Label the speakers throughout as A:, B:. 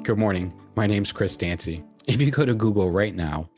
A: Good morning. My name's Chris Dancy. If you go to Google right now,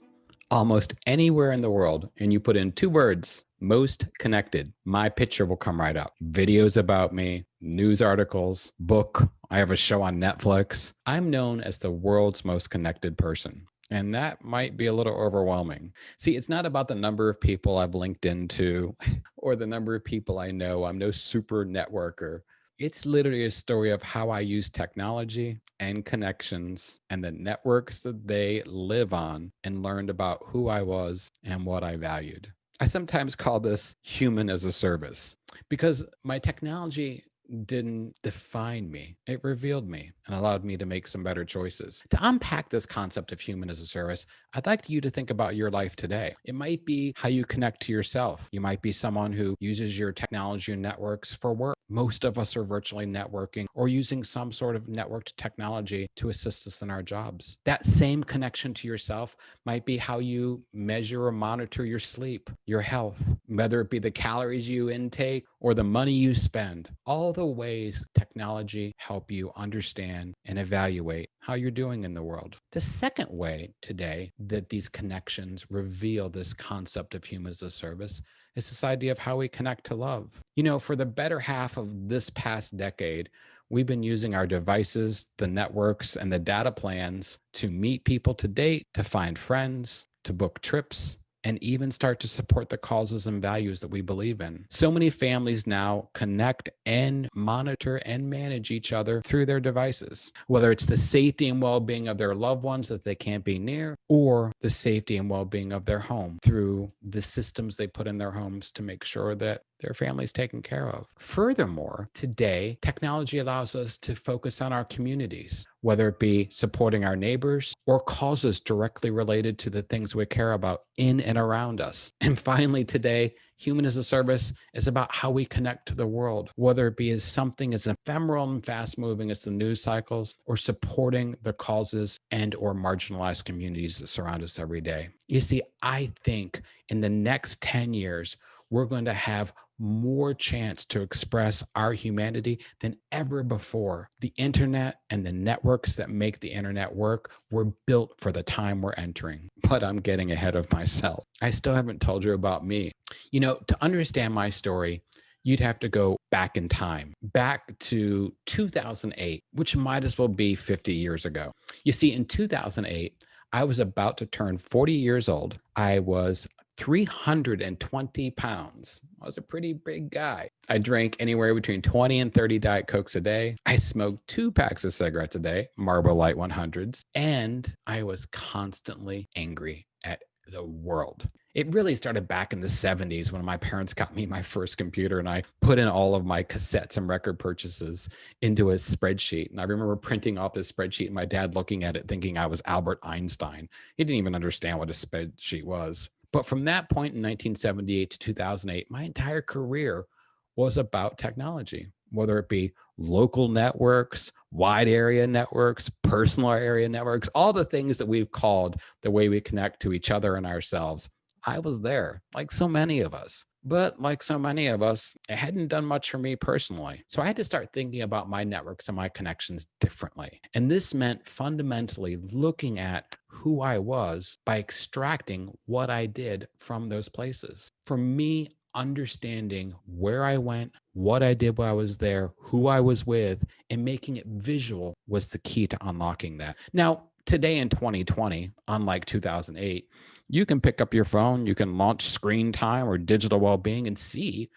A: almost anywhere in the world, and you put in two words, most connected, my picture will come right up. Videos about me, news articles, book. I have a show on Netflix. I'm known as the world's most connected person. And that might be a little overwhelming. See, it's not about the number of people I've linked into or the number of people I know. I'm no super networker. It's literally a story of how I use technology and connections and the networks that they live on and learned about who I was and what I valued. I sometimes call this human as a service because my technology didn't define me. It revealed me and allowed me to make some better choices. To unpack this concept of human as a service, I'd like you to think about your life today. It might be how you connect to yourself. You might be someone who uses your technology and networks for work. Most of us are virtually networking or using some sort of networked technology to assist us in our jobs. That same connection to yourself might be how you measure or monitor your sleep, your health, whether it be the calories you intake or the money you spend. All the ways technology help you understand and evaluate how you're doing in the world. The second way today that these connections reveal this concept of human as a service is this idea of how we connect to love. You know, for the better half of this past decade, we've been using our devices, the networks, and the data plans to meet people to date, to find friends, to book trips, and even start to support the causes and values that we believe in. So many families now connect and monitor and manage each other through their devices, whether it's the safety and well-being of their loved ones that they can't be near, or the safety and well-being of their home through the systems they put in their homes to make sure that their family's taken care of. Furthermore, today, technology allows us to focus on our communities, whether it be supporting our neighbors or causes directly related to the things we care about in and around us. And finally, today, human as a service is about how we connect to the world, whether it be as something as ephemeral and fast moving as the news cycles or supporting the causes and or marginalized communities that surround us every day. You see, I think in the next 10 years, we're going to have more chance to express our humanity than ever before. The internet and the networks that make the internet work were built for the time we're entering. But I'm getting ahead of myself. I still haven't told you about me. You know, to understand my story, you'd have to go back in time, back to 2008, which might as well be 50 years ago. You see, in 2008, I was about to turn 40 years old. I was 320 pounds. I was a pretty big guy. I drank anywhere between 20 and 30 Diet Cokes a day. I smoked 2 packs of cigarettes a day, Marlboro Light 100s, and I was constantly angry at the world. It really started back in the 70s when my parents got me my first computer and I put in all of my cassettes and record purchases into a spreadsheet. And I remember printing off this spreadsheet and my dad looking at it thinking I was Albert Einstein. He didn't even understand what a spreadsheet was. But from that point in 1978 to 2008, my entire career was about technology, whether it be local networks, wide area networks, personal area networks, all the things that we've called the way we connect to each other and ourselves. I was there, like so many of us. But like so many of us, it hadn't done much for me personally. So I had to start thinking about my networks and my connections differently. And this meant fundamentally looking at who I was by extracting what I did from those places. For me, understanding where I went, what I did while I was there, who I was with, and making it visual was the key to unlocking that. Now, today in 2020, unlike 2008, you can pick up your phone, you can launch screen time or digital well-being and see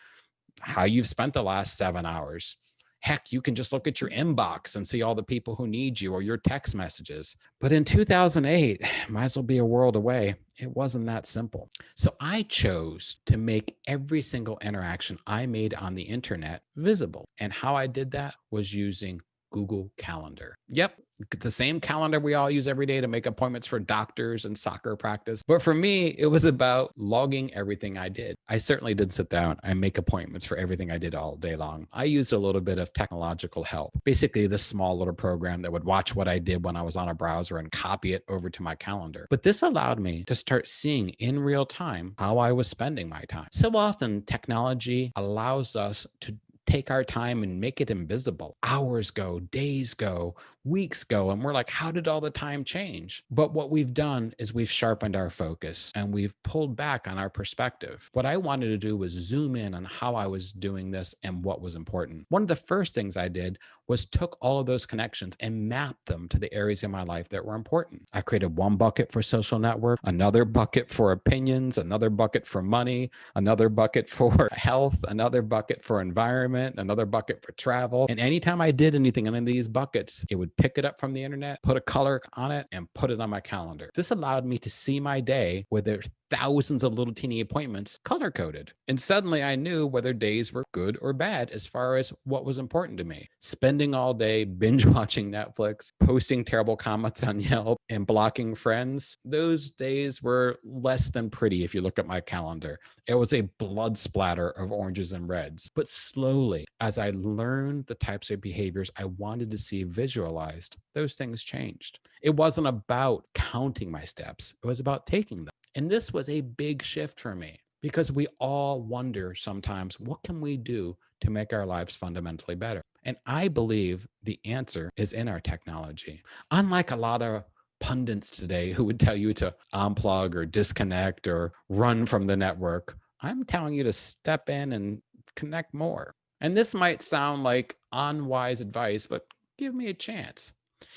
A: how you've spent the last 7 hours. Heck, you can just look at your inbox and see all the people who need you or your text messages. But in 2008, might as well be a world away. It wasn't that simple. So I chose to make every single interaction I made on the internet visible. And how I did that was using Google Calendar. Yep, the same calendar we all use every day to make appointments for doctors and soccer practice. But for me, it was about logging everything I did. I certainly did sit down and make appointments for everything I did all day long. I used a little bit of technological help, basically this small little program that would watch what I did when I was on a browser and copy it over to my calendar. But this allowed me to start seeing in real time how I was spending my time. So often technology allows us to take our time and make it invisible. Hours go, days go, weeks go, and we're like, how did all the time change? But what we've done is we've sharpened our focus and we've pulled back on our perspective. What I wanted to do was zoom in on how I was doing this and what was important. One of the first things I did was took all of those connections and mapped them to the areas in my life that were important. I created one bucket for social network, another bucket for opinions, another bucket for money, another bucket for health, another bucket for environment, another bucket for travel. And anytime I did anything in any of these buckets, it would pick it up from the internet, put a color on it, and put it on my calendar. This allowed me to see my day where there's thousands of little teeny appointments color coded. And suddenly I knew whether days were good or bad as far as what was important to me. Spending all day binge watching Netflix, posting terrible comments on Yelp, and blocking friends, those days were less than pretty if you look at my calendar. It was a blood splatter of oranges and reds. But slowly, as I learned the types of behaviors I wanted to see visualized, those things changed. It wasn't about counting my steps, it was about taking them. And this was a big shift for me because we all wonder sometimes, what can we do to make our lives fundamentally better? And I believe the answer is in our technology. Unlike a lot of pundits today who would tell you to unplug or disconnect or run from the network, I'm telling you to step in and connect more. And this might sound like unwise advice, but give me a chance.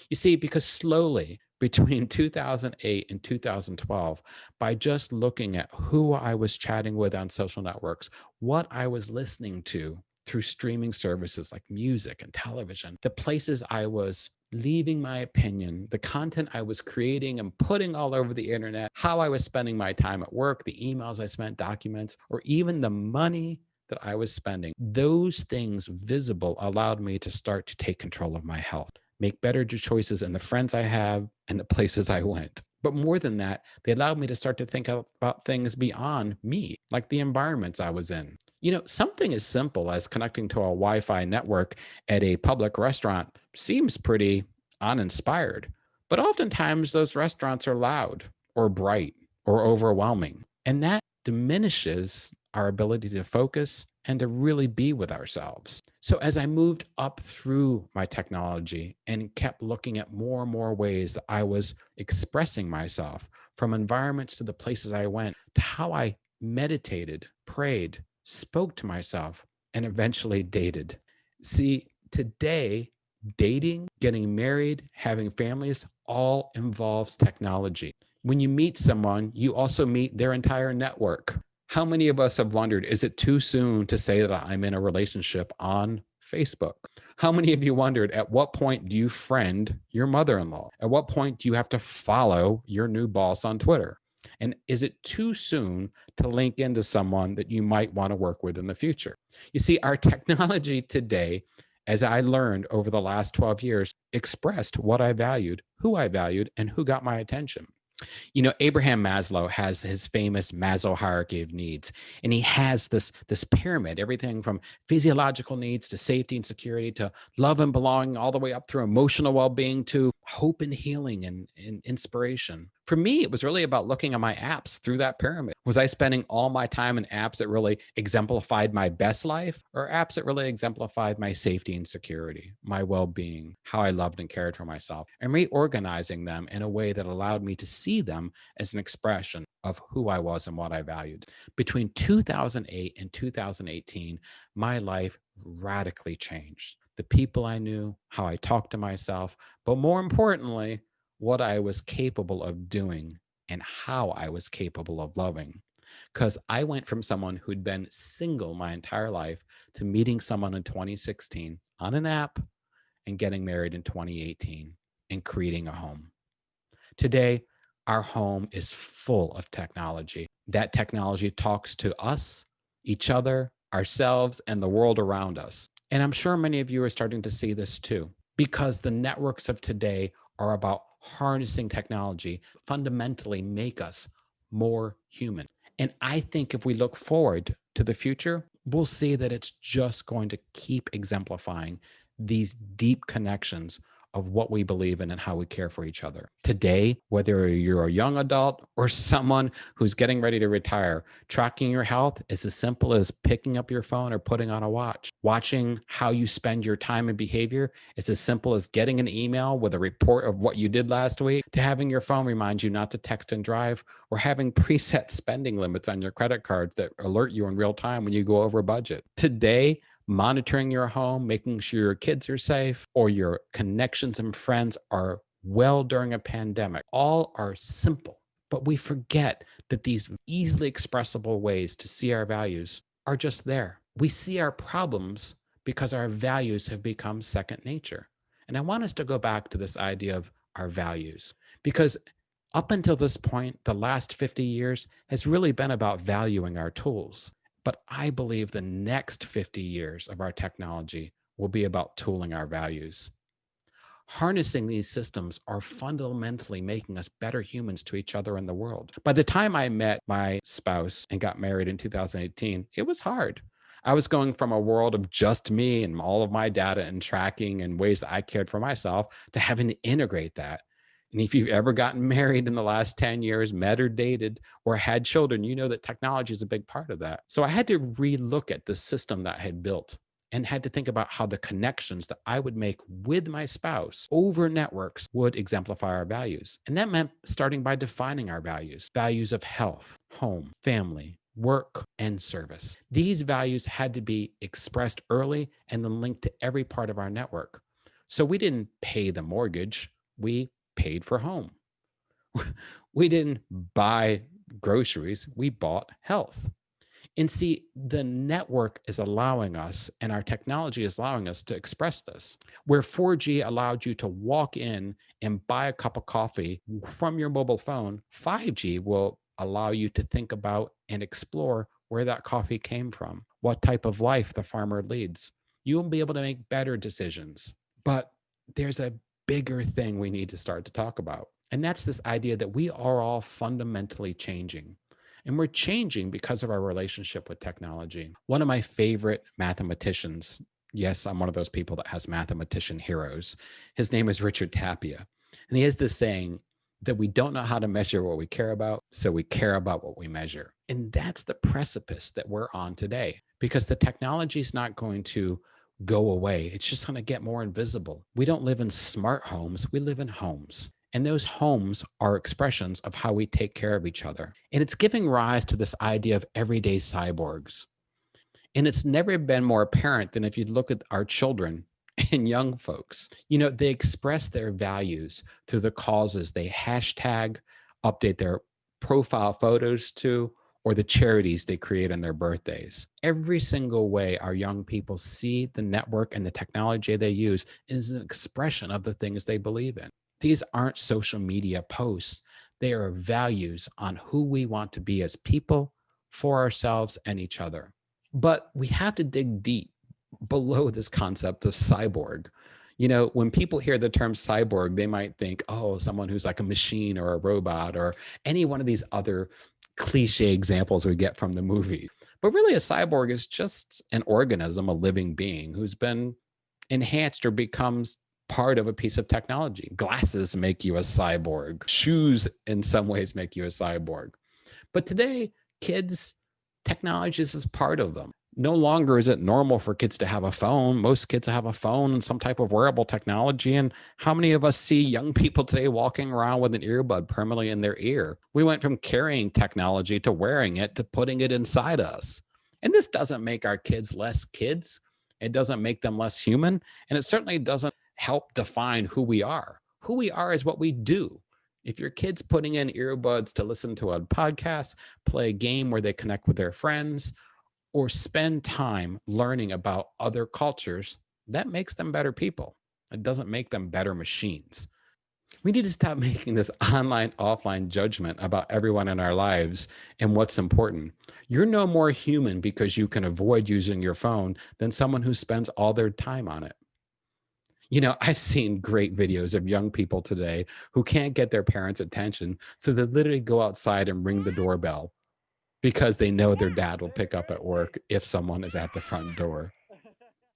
A: You see, because slowly between 2008 and 2012, by just looking at who I was chatting with on social networks, what I was listening to through streaming services like music and television, the places I was leaving my opinion, the content I was creating and putting all over the internet, how I was spending my time at work, the emails I spent, documents, or even the money that I was spending, those things visible allowed me to start to take control of my health, make better choices in the friends I have and the places I went. But more than that, they allowed me to start to think about things beyond me, like the environments I was in. Something as simple as connecting to a Wi Fi network at a public restaurant seems pretty uninspired. But oftentimes, those restaurants are loud or bright or overwhelming. And that diminishes our ability to focus and to really be with ourselves. So, as I moved up through my technology and kept looking at more and more ways that I was expressing myself, from environments to the places I went, to how I meditated, prayed, spoke to myself, and eventually dated. See, today, dating, getting married, having families all involves technology. When you meet someone, you also meet their entire network. How many of us have wondered, is it too soon to say that I'm in a relationship on Facebook? How many of you wondered, at what point do you friend your mother in law? At what point do you have to follow your new boss on Twitter? And is it too soon to link into someone that you might want to work with in the future? You see, our technology today, as I learned over the last 12 years, expressed what I valued, and who got my attention. Abraham Maslow has his famous Maso Hierarchy of needs, and he has this pyramid, everything from physiological needs to safety and security to love and belonging, all the way up through emotional well-being to hope and healing and inspiration. For me, it was really about looking at my apps through that pyramid. Was I spending all my time in apps that really exemplified my best life, or apps that really exemplified my safety and security, my well-being, how I loved and cared for myself, and reorganizing them in a way that allowed me to see them as an expression of who I was and what I valued. Between 2008 and 2018, my life radically changed. The people I knew, how I talked to myself, but more importantly, what I was capable of doing and how I was capable of loving. Because I went from someone who'd been single my entire life to meeting someone in 2016 on an app and getting married in 2018 and creating a home. Today, our home is full of technology. That technology talks to us, each other, ourselves, and the world around us. And I'm sure many of you are starting to see this too, because the networks of today are about harnessing technology, fundamentally make us more human. And I think if we look forward to the future, we'll see that it's just going to keep exemplifying these deep connections of what we believe in and how we care for each other. Today, whether you're a young adult or someone who's getting ready to retire, tracking your health is as simple as picking up your phone or putting on a watch. Watching how you spend your time and behavior is as simple as getting an email with a report of what you did last week, to having your phone remind you not to text and drive, or having preset spending limits on your credit cards that alert you in real time when you go over budget. Today, monitoring your home, making sure your kids are safe, or your connections and friends are well during a pandemic, all are simple. But we forget that these easily expressible ways to see our values are just there. We see our problems because our values have become second nature. And I want us to go back to this idea of our values, because up until this point, the last 50 years has really been about valuing our tools. But I believe the next 50 years of our technology will be about tooling our values. Harnessing these systems are fundamentally making us better humans to each other in the world. By the time I met my spouse and got married in 2018, it was hard. I was going from a world of just me and all of my data and tracking and ways that I cared for myself to having to integrate that. And if you've ever gotten married in the last 10 years, met or dated, or had children, you know that technology is a big part of that. So I had to relook at the system that I had built and had to think about how the connections that I would make with my spouse over networks would exemplify our values. And that meant starting by defining our values of health, home, family, work, and service. These values had to be expressed early and then linked to every part of our network. So we didn't pay the mortgage, we paid for home. We didn't buy groceries, we bought health. And see, the network is allowing us, and our technology is allowing us to express this. Where 4G allowed you to walk in and buy a cup of coffee from your mobile phone, 5G will allow you to think about and explore where that coffee came from, what type of life the farmer leads. You will be able to make better decisions. But there's a bigger thing we need to start to talk about. And that's this idea that we are all fundamentally changing. And we're changing because of our relationship with technology. One of my favorite mathematicians, yes, I'm one of those people that has mathematician heroes. His name is Richard Tapia. And he has this saying that we don't know how to measure what we care about, so we care about what we measure. And that's the precipice that we're on today, because the technology is not going to go away. It's just going to get more invisible. We don't live in smart homes, we live in homes. And those homes are expressions of how we take care of each other. And it's giving rise to this idea of everyday cyborgs. And it's never been more apparent than if you look at our children and young folks. You know, they express their values through the causes they hashtag, update their profile photos to, or the charities they create on their birthdays. Every single way our young people see the network and the technology they use is an expression of the things they believe in. These aren't social media posts. They are values on who we want to be as people, for ourselves and each other. But we have to dig deep below this concept of cyborg. You know, when people hear the term cyborg, they might think, oh, someone who's like a machine or a robot or any one of these other cliche examples we get from the movie. But really, a cyborg is just an organism, a living being who's been enhanced or becomes part of a piece of technology. Glasses make you a cyborg. Shoes, in some ways, make you a cyborg. But today, kids, technology is part of them. No longer is it normal for kids to have a phone. Most kids have a phone and some type of wearable technology. And how many of us see young people today walking around with an earbud permanently in their ear? We went from carrying technology to wearing it to putting it inside us. And this doesn't make our kids less kids. It doesn't make them less human. And it certainly doesn't help define who we are. Who we are is what we do. If your kid's putting in earbuds to listen to a podcast, play a game where they connect with their friends, or spend time learning about other cultures, that makes them better people. It doesn't make them better machines. We need to stop making this online, offline judgment about everyone in our lives and what's important. You're no more human because you can avoid using your phone than someone who spends all their time on it. You know, I've seen great videos of young people today who can't get their parents' attention. So they literally go outside and ring the doorbell because they know their dad will pick up at work if someone is at the front door.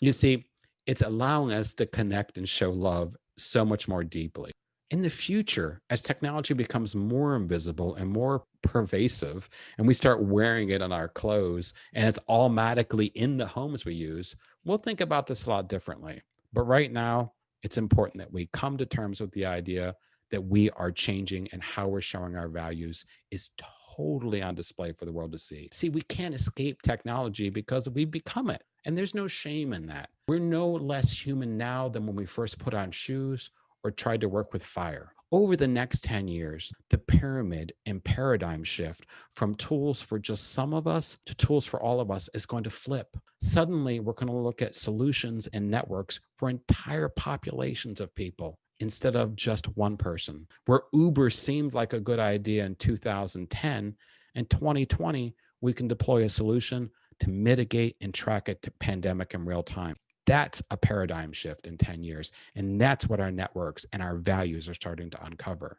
A: You see, it's allowing us to connect and show love so much more deeply. In the future, as technology becomes more invisible and more pervasive, and we start wearing it on our clothes and it's automatically in the homes we use, we'll think about this a lot differently. But right now, it's important that we come to terms with the idea that we are changing and how we're showing our values is totally on display for the world to see. See, we can't escape technology because we become it. And there's no shame in that. We're no less human now than when we first put on shoes or tried to work with fire. Over the next 10 years, the pyramid and paradigm shift from tools for just some of us to tools for all of us is going to flip. Suddenly, we're going to look at solutions and networks for entire populations of people instead of just one person. Where Uber seemed like a good idea in 2010, in 2020, we can deploy a solution to mitigate and track a pandemic in real time. That's a paradigm shift in 10 years. And that's what our networks and our values are starting to uncover.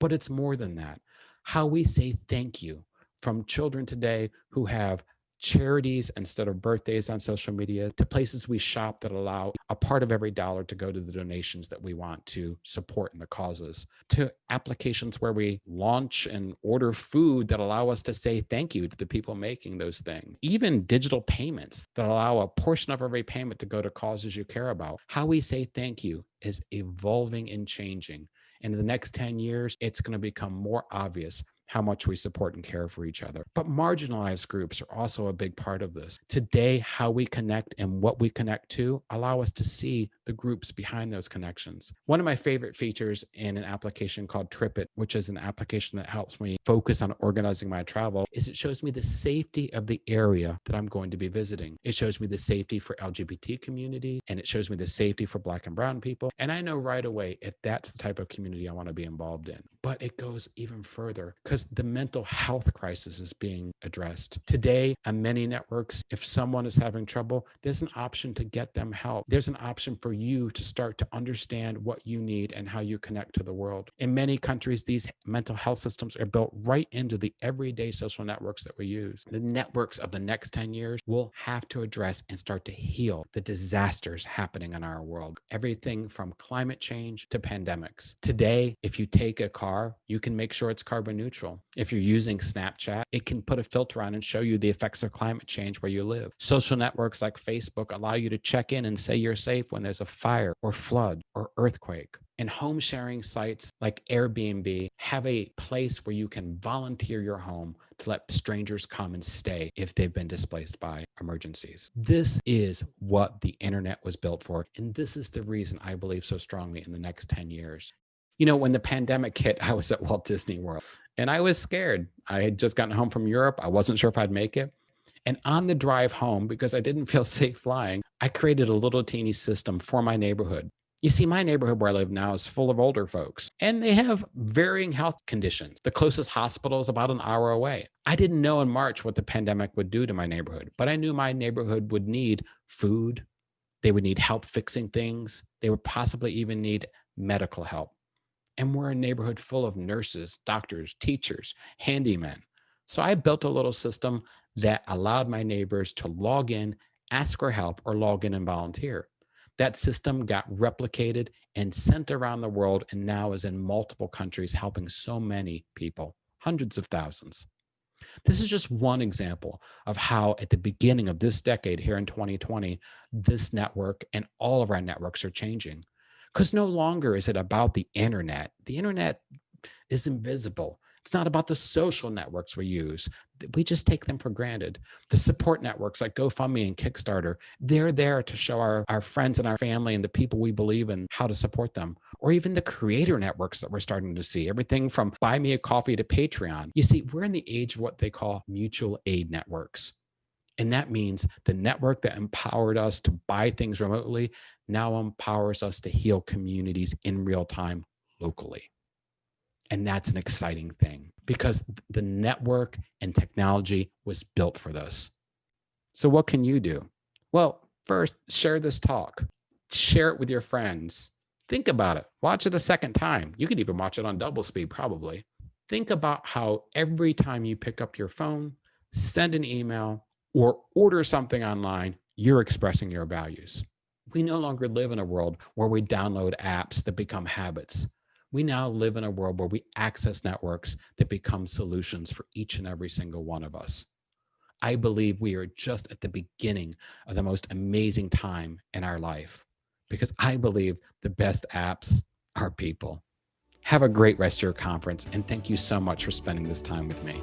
A: But it's more than that. How we say thank you from children today who have charities instead of birthdays on social media to places we shop that allow a part of every dollar to go to the donations that we want to support in the causes, to applications where we launch and order food that allow us to say thank you to the people making those things, even digital payments that allow a portion of every payment to go to causes you care about. How we say thank you is evolving and changing. And in the next 10 years, it's going to become more obvious how much we support and care for each other. But marginalized groups are also a big part of this. Today, how we connect and what we connect to allow us to see the groups behind those connections. One of my favorite features in an application called TripIt, which is an application that helps me focus on organizing my travel, is it shows me the safety of the area that I'm going to be visiting. It shows me the safety for LGBT community, and it shows me the safety for Black and brown people. And I know right away if that's the type of community I want to be involved in. But it goes even further because the mental health crisis is being addressed. Today, on many networks, if someone is having trouble, there's an option to get them help. There's an option for you to start to understand what you need and how you connect to the world. In many countries, these mental health systems are built right into the everyday social networks that we use. The networks of the next 10 years will have to address and start to heal the disasters happening in our world. Everything from climate change to pandemics. Today, if you take a car, you can make sure it's carbon neutral. If you're using Snapchat, it can put a filter on and show you the effects of climate change where you live. Social networks like Facebook allow you to check in and say you're safe when there's a fire or flood or earthquake. And home sharing sites like Airbnb have a place where you can volunteer your home to let strangers come and stay if they've been displaced by emergencies. This is what the internet was built for. And this is the reason I believe so strongly in the next 10 years. You know, when the pandemic hit, I was at Walt Disney World and I was scared. I had just gotten home from Europe. I wasn't sure if I'd make it. And on the drive home, because I didn't feel safe flying, I created a little teeny system for my neighborhood. You see, my neighborhood where I live now is full of older folks, and they have varying health conditions. The closest hospital is about an hour away. I didn't know in March what the pandemic would do to my neighborhood, but I knew my neighborhood would need food. They would need help fixing things. They would possibly even need medical help. And we're a neighborhood full of nurses, doctors, teachers, handymen. So I built a little system that allowed my neighbors to log in, ask for help, or log in and volunteer. That system got replicated and sent around the world and now is in multiple countries, helping so many people, hundreds of thousands. This is just one example of how, at the beginning of this decade here in 2020, this network and all of our networks are changing. Because no longer is it about the internet. The internet is invisible. It's not about the social networks we use. We just take them for granted. The support networks like GoFundMe and Kickstarter, they're there to show our friends and our family and the people we believe in how to support them. Or even the creator networks that we're starting to see, everything from Buy Me a Coffee to Patreon. You see, we're in the age of what they call mutual aid networks. And that means the network that empowered us to buy things remotely now empowers us to heal communities in real time locally. And that's an exciting thing because the network and technology was built for this. So what can you do? Well, first, share this talk. Share it with your friends. Think about it. Watch it a second time. You could even watch it on double speed, probably. Think about how every time you pick up your phone, send an email, or order something online, you're expressing your values. We no longer live in a world where we download apps that become habits. We now live in a world where we access networks that become solutions for each and every single one of us. I believe we are just at the beginning of the most amazing time in our life because I believe the best apps are people. Have a great rest of your conference, and thank you so much for spending this time with me.